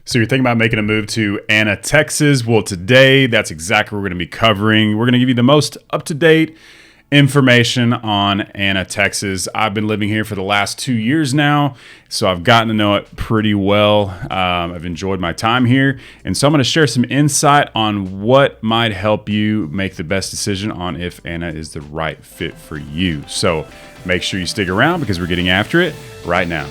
So you're thinking about making a move to Anna, Texas. Well, today, that's exactly what we're going to be covering. We're going to give you the most up-to-date information on Anna, Texas. I've been living here for the last 2 years now, so I've gotten to know it pretty well. I've enjoyed my time here, and so I'm going to share some insight on what might help you make the best decision on if Anna is the right fit for you. So make sure you stick around because we're getting after it right now.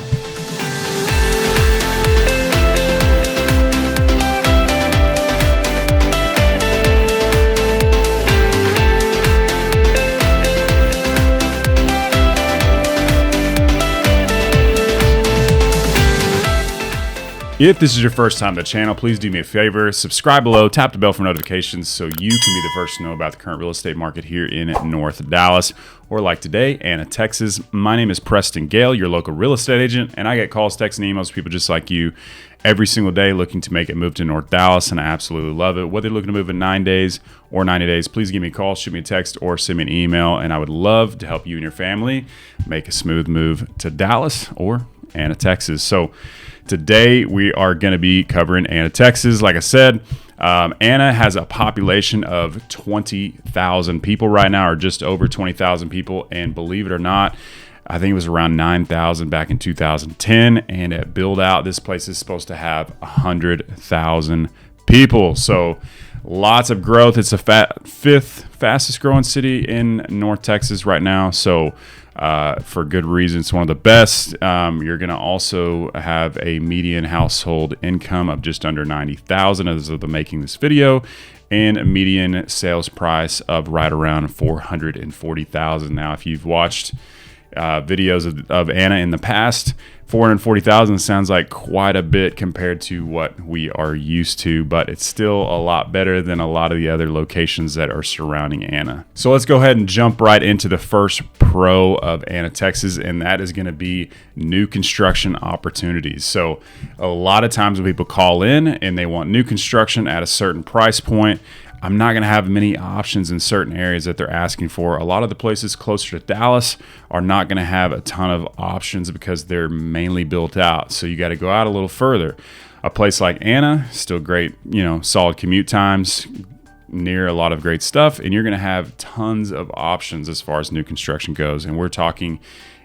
If this is your first time to the channel, please do me a favor, subscribe below, tap the bell for notifications so you can be the first to know about the current real estate market here in North Dallas, or like today, Anna, Texas. My name is Preston Gale, your local real estate agent, and I get calls, texts, and emails from people just like you every single day looking to make a move to North Dallas, and I absolutely love it. Whether you're looking to move in 9 days or 90 days, please give me a call, shoot me a text, or send me an email, and I would love to help you and your family make a smooth move to Dallas or Anna, Texas. So today we are going to be covering Anna, Texas. Like I said, Anna has a population of 20,000 people right now, or just over 20,000 people. And believe it or not, I think it was around 9,000 back in 2010. And at build out, this place is supposed to have 100,000 people. So lots of growth. It's the fifth fastest growing city in North Texas right now. So for good reason, it's one of the best. You're going to also have a median household income of just under $90,000 as of the making this video, and a median sales price of right around $440,000. Now, if you've watched videos of Anna in the past, $440,000 sounds like quite a bit compared to what we are used to, but it's still a lot better than a lot of the other locations that are surrounding Anna. So let's go ahead and jump right into the first pro of Anna, Texas, and that is going to be new construction opportunities. So a lot of times when people call in and they want new construction at a certain price point, I'm not going to have many options in certain areas that they're asking for. A lot of the places closer to Dallas are not going to have a ton of options because they're mainly built out. So you got to go out a little further. A place like Anna, still great, solid commute times, near a lot of great stuff, and you're going to have tons of options as far as new construction goes. And we're talking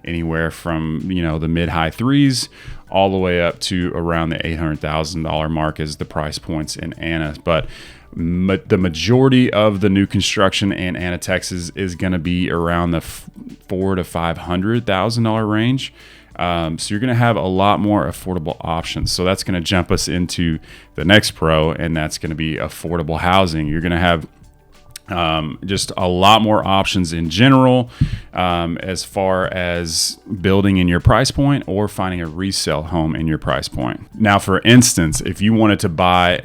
anywhere from, the mid-high threes all the way up to around the $800,000 mark as the price points in Anna. But the majority of the new construction in Anna, Texas is going to be around the $400,000 to $500,000 range. So you're going to have a lot more affordable options. So that's going to jump us into the next pro, and that's going to be affordable housing. You're going to have just a lot more options in general as far as building in your price point or finding a resale home in your price point. Now, for instance, if you wanted to buy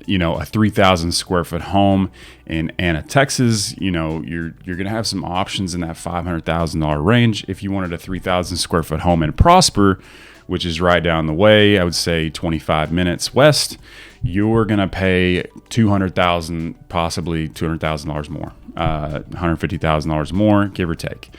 a 3,000 square foot home in Anna, Texas, you're going to have some options in that $500,000 range. If you wanted a 3,000 square foot home in Prosper, which is right down the way, I would say 25 minutes west, you're going to pay $200,000, possibly $200,000 more, $150,000 more, give or take.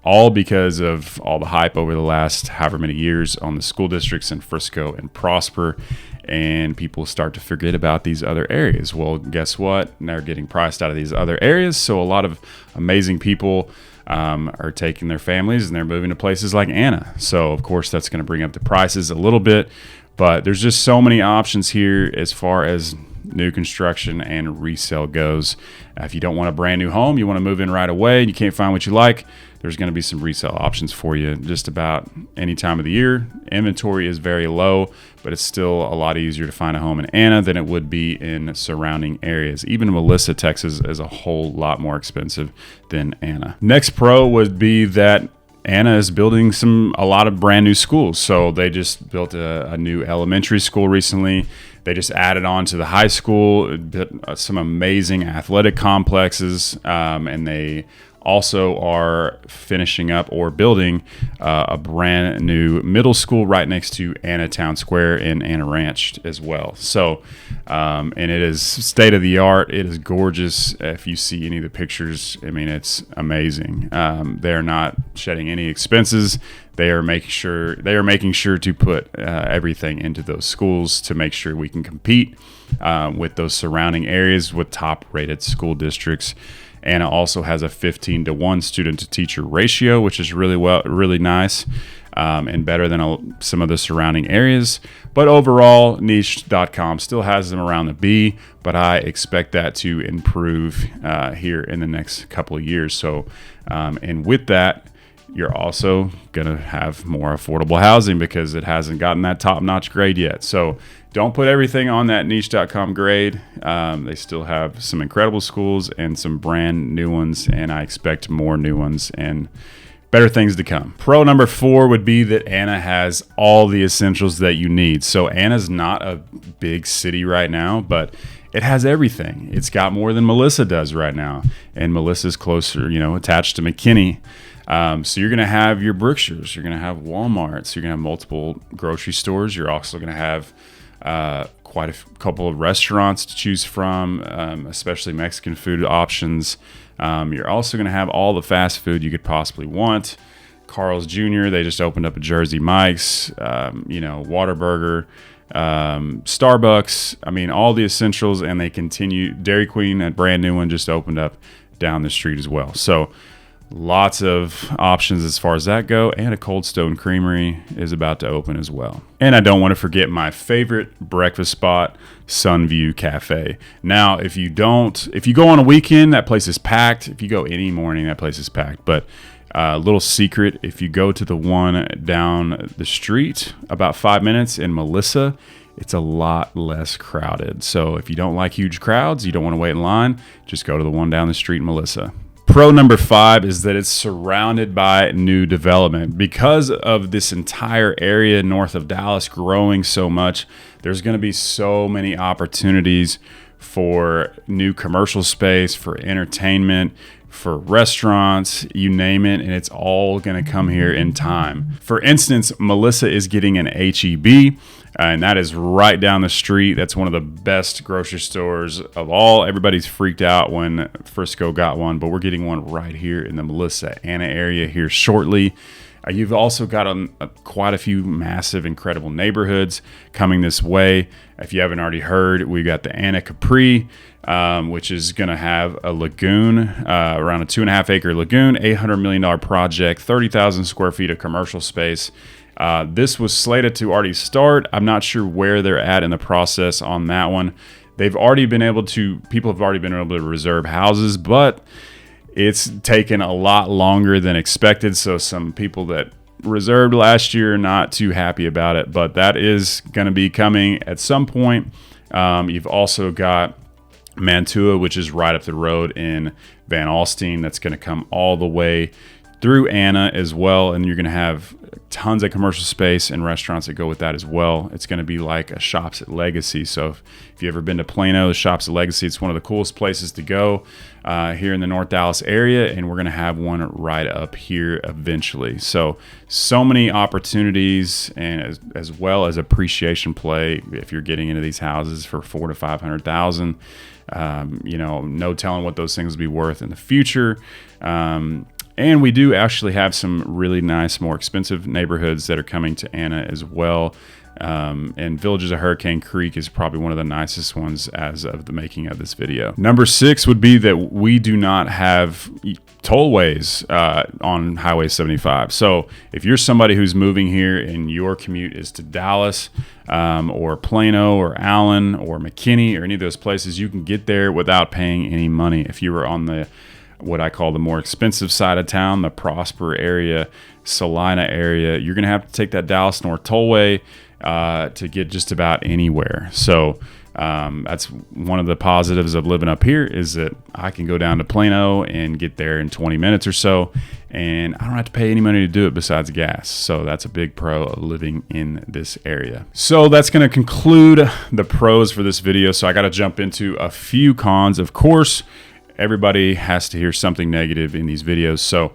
All because of all the hype over the last however many years on the school districts in Frisco and Prosper, and people start to forget about these other areas. Well, guess what? They're getting priced out of these other areas, so a lot of amazing people are taking their families and they're moving to places like Anna. So, of course, that's going to bring up the prices a little bit, but there's just so many options here as far as new construction and resale goes. If you don't want a brand new home, you want to move in right away, and you can't find what you like, there's going to be some resale options for you just about any time of the year. Inventory is very low, but it's still a lot easier to find a home in Anna than it would be in surrounding areas. Even Melissa, Texas is a whole lot more expensive than Anna. Next pro would be that Anna is building a lot of brand new schools. So they just built a new elementary school recently. They just added on to the high school, some amazing athletic complexes, and they also are finishing up or building a brand new middle school right next to Anna Town Square in Anna Ranch as well. So, and it is state of the art. It is gorgeous. If you see any of the pictures, I mean, it's amazing. They're not shedding any expenses. they are making sure to put everything into those schools to make sure we can compete with those surrounding areas with top-rated school districts. Anna also has a 15-to-1 student-to-teacher ratio, which is really nice and better than some of the surrounding areas. But overall, niche.com still has them around the B, but I expect that to improve here in the next couple of years. So, and with that, you're also going to have more affordable housing because it hasn't gotten that top-notch grade yet. So don't put everything on that niche.com grade. They still have some incredible schools and some brand new ones, and I expect more new ones and better things to come. Pro number 4 would be that Anna has all the essentials that you need. So Anna's not a big city right now, but it has everything. It's got more than Melissa does right now, and Melissa's closer, attached to McKinney. So you're going to have your Brookshires, you're going to have Walmarts, you're going to have multiple grocery stores. You're also going to have quite a couple of restaurants to choose from, especially Mexican food options. You're also going to have all the fast food you could possibly want. Carl's Jr., they just opened up a Jersey Mike's, Whataburger, Starbucks. I mean, all the essentials, and they continue. Dairy Queen, a brand new one, just opened up down the street as well. So lots of options as far as that go, and a Cold Stone Creamery is about to open as well. And I don't want to forget my favorite breakfast spot, Sunview Cafe. Now, if you go on a weekend, that place is packed. If you go any morning, that place is packed. But little secret, if you go to the one down the street about 5 minutes in Melissa, it's a lot less crowded. So if you don't like huge crowds, you don't want to wait in line, just go to the one down the street in Melissa. Pro number 5 is that it's surrounded by new development. Because of this entire area north of Dallas growing so much, there's going to be so many opportunities for new commercial space, for entertainment, for restaurants, you name it, and it's all going to come here in time. For instance, Melissa is getting an H-E-B, and that is right down the street. That's one of the best grocery stores of all. Everybody's freaked out when Frisco got one, but we're getting one right here in the Melissa Anna area here shortly. You've also got quite a few massive, incredible neighborhoods coming this way. If you haven't already heard, we've got the Anna Capri, which is going to have a lagoon, around a 2.5 acre lagoon, $800 million project, 30,000 square feet of commercial space. This was slated to already start. I'm not sure where they're at in the process on that one. People have already been able to reserve houses, but it's taken a lot longer than expected. So some people that reserved last year are not too happy about it, but that is going to be coming at some point. You've also got Mantua, which is right up the road in Van Alstyne. That's going to come all the way through Anna as well, and you're going to have tons of commercial space and restaurants that go with that as well. It's going to be like a Shops at Legacy. So if you've ever been to Plano, the Shops at Legacy, it's one of the coolest places to go here in the North Dallas area, and we're going to have one right up here eventually. So many opportunities, and as well as appreciation play if you're getting into these houses for $400,000 to $500,000. No telling what those things will be worth in the future. And we do actually have some really nice, more expensive neighborhoods that are coming to Anna as well. And Villages of Hurricane Creek is probably one of the nicest ones as of the making of this video. Number 6 would be that we do not have tollways on Highway 75. So if you're somebody who's moving here and your commute is to Dallas or Plano or Allen or McKinney or any of those places, you can get there without paying any money. If you were on what I call the more expensive side of town, the Prosper area, Salina area, you're going to have to take that Dallas North Tollway to get just about anywhere. So that's one of the positives of living up here, is that I can go down to Plano and get there in 20 minutes or so, and I don't have to pay any money to do it besides gas. So that's a big pro of living in this area. So that's going to conclude the pros for this video. So I got to jump into a few cons. Of course, everybody has to hear something negative in these videos. So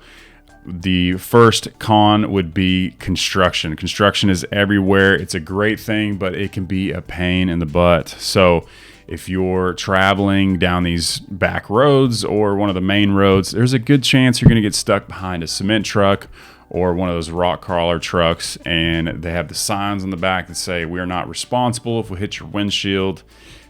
the first con would be construction. Construction is everywhere. It's a great thing, but it can be a pain in the butt. So if you're traveling down these back roads or one of the main roads, there's a good chance you're going to get stuck behind a cement truck or one of those rock crawler trucks, and they have the signs on the back that say, "We are not responsible if we hit your windshield."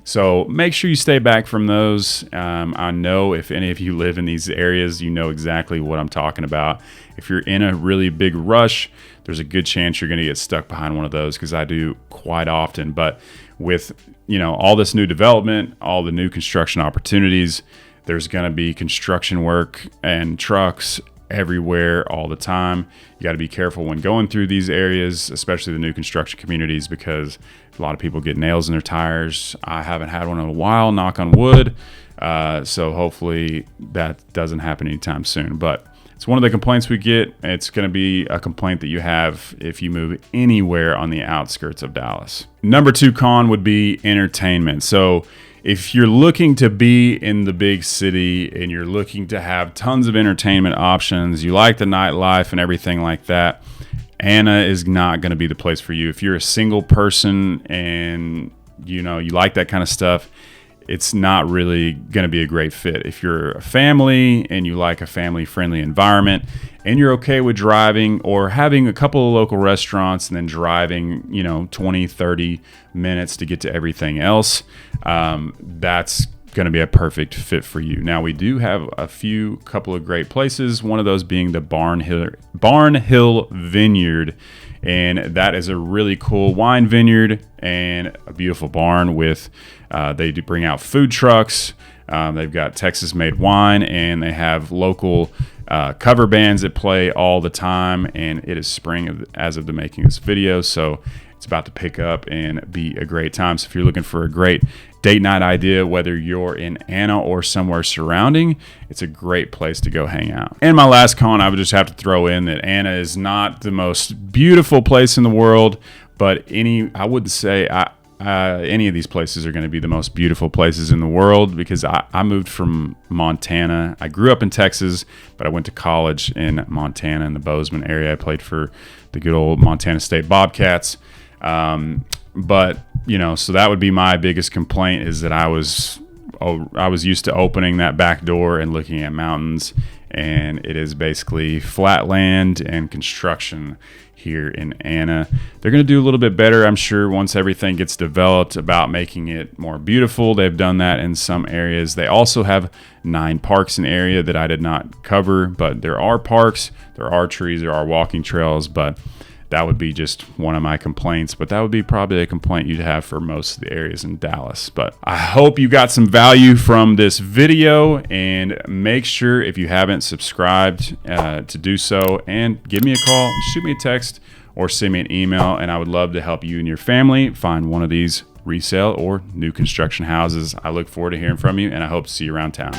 So make sure you stay back from those. I know if any of you live in these areas, you know exactly what I'm talking about. If you're in a really big rush, there's a good chance you're going to get stuck behind one of those, because I do quite often. But with, you know, all this new development, all the new construction opportunities, there's going to be construction work and trucks everywhere all the time. You got to be careful when going through these areas, especially the new construction communities, because a lot of people get nails in their tires. I haven't had one in a while, knock on wood. So hopefully that doesn't happen anytime soon. But it's one of the complaints we get. It's going to be a complaint that you have if you move anywhere on the outskirts of Dallas. Number 2 con would be entertainment. So if you're looking to be in the big city and you're looking to have tons of entertainment options, you like the nightlife and everything like that, Anna is not going to be the place for you. If you're a single person and you like that kind of stuff, it's not really going to be a great fit. If you're a family and you like a family-friendly environment and you're okay with driving or having a couple of local restaurants and then driving, 20, 30 minutes to get to everything else, that's going to be a perfect fit for you. Now, we do have a couple of great places, one of those being the Barn Hill Vineyard. And that is a really cool wine vineyard and a beautiful barn with, they do bring out food trucks. They've got Texas-made wine, and they have local cover bands that play all the time. And it is spring as of the making of this video, so it's about to pick up and be a great time. So if you're looking for a great date night idea, whether you're in Anna or somewhere surrounding, it's a great place to go hang out. And my last con, I would just have to throw in that Anna is not the most beautiful place in the world, but I wouldn't say any of these places are going to be the most beautiful places in the world, because I moved from Montana. I grew up in Texas, but I went to college in Montana in the Bozeman area. I played for the good old Montana State Bobcats. But so that would be my biggest complaint, is that I was used to opening that back door and looking at mountains, and it is basically flat land and construction here in Anna. They're going to do a little bit better, I'm sure, once everything gets developed, about making it more beautiful. They've done that in some areas. They also have 9 parks in the area that I did not cover, but there are parks, there are trees, there are walking trails, but that would be just one of my complaints, but that would be probably a complaint you'd have for most of the areas in Dallas. But I hope you got some value from this video, and make sure, if you haven't subscribed, to do so, and give me a call, shoot me a text, or send me an email, and I would love to help you and your family find one of these resale or new construction houses. I look forward to hearing from you, and I hope to see you around town.